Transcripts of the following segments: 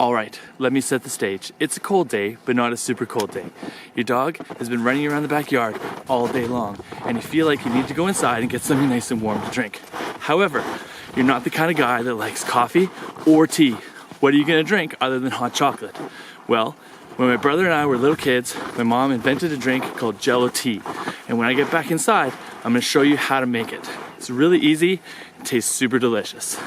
Alright, let me set the stage. It's a cold day, but not a super cold day. Your dog has been running around the backyard all day long, and you feel like you need to go inside and get something nice and warm to drink. However, you're not the kind of guy that likes coffee or tea. What are you gonna drink other than hot chocolate? Well, when my brother and I were little kids, my mom invented a drink called Jello Tea. And when I get back inside, I'm gonna show you how to make it. It's really easy, it tastes super delicious.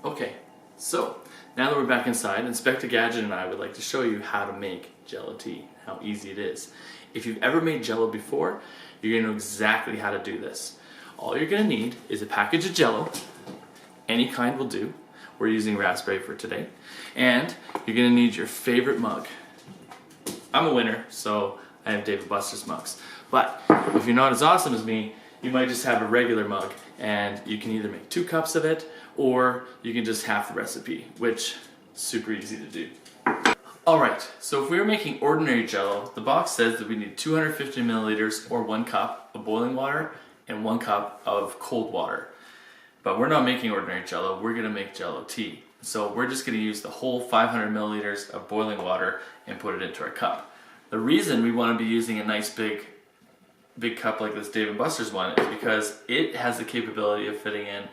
Okay, so now that we're back inside, Inspector Gadget and I would like to show you how to make Jello Tea, how easy it is. If you've ever made Jello before, you're gonna know exactly how to do this. All you're gonna need is a package of Jello, any kind will do. We're using raspberry for today. And you're gonna need your favorite mug. I'm a winner, so I have Dave & Buster's mugs. But if you're not as awesome as me, you might just have a regular mug, and you can either make 2 cups of it, or you can just half the recipe, which is super easy to do. Alright, so if we were making ordinary Jello, the box says that we need 250 milliliters or 1 cup of boiling water and 1 cup of cold water. But we're not making ordinary Jello, we're gonna make Jello Tea. So we're just gonna use the whole 500 milliliters of boiling water and put it into our cup. The reason we wanna be using a nice big cup like this Dave & Buster's one is because it has the capability of fitting in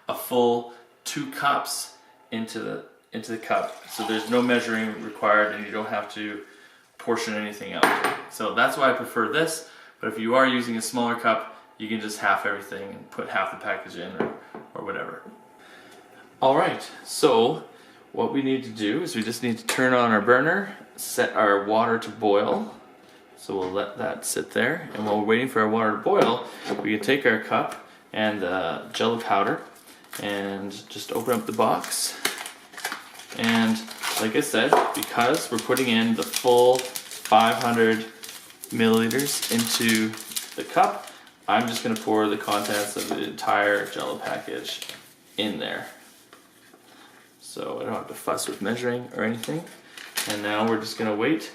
a full 2 cups into the cup. So there's no measuring required and you don't have to portion anything out. So that's why I prefer this, but if you are using a smaller cup, you can just half everything and put half the package in or whatever. Alright, so what we need to do is we just need to turn on our burner, set our water to boil. So we'll let that sit there, and while we're waiting for our water to boil, we can take our cup and the Jello powder and just open up the box. And like I said, because we're putting in the full 500 milliliters into the cup, I'm just going to pour the contents of the entire Jello package in there. So I don't have to fuss with measuring or anything. And now we're just going to wait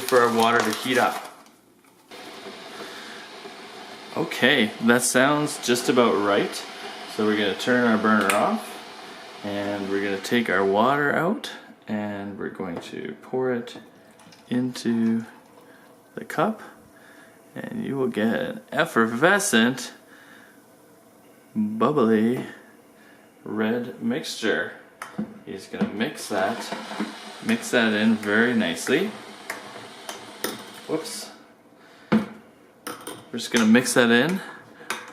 for our water to heat up. Okay, that sounds just about right. So we're going to turn our burner off and we're going to take our water out and we're going to pour it into the cup, and you will get an effervescent, bubbly red mixture. You're just going to mix that in very nicely. Whoops. We're just going to mix that in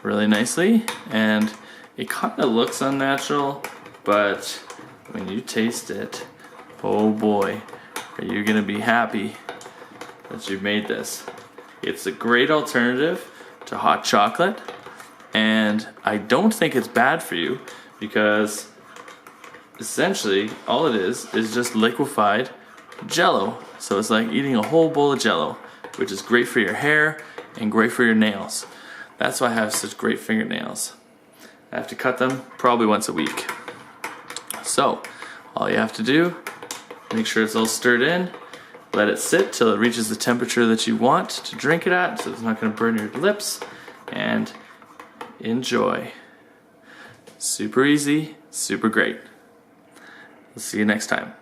really nicely, and it kind of looks unnatural, but when you taste it, oh boy, are you going to be happy that you made this. It's a great alternative to hot chocolate, and I don't think it's bad for you because essentially all it is just liquefied Jello. So it's like eating a whole bowl of Jello, which is great for your hair and great for your nails. That's why I have such great fingernails. I have to cut them probably once a week. So all you have to do, make sure it's all stirred in, let it sit till it reaches the temperature that you want to drink it at, so it's not going to burn your lips, and enjoy. Super easy, super great. We'll see you next time.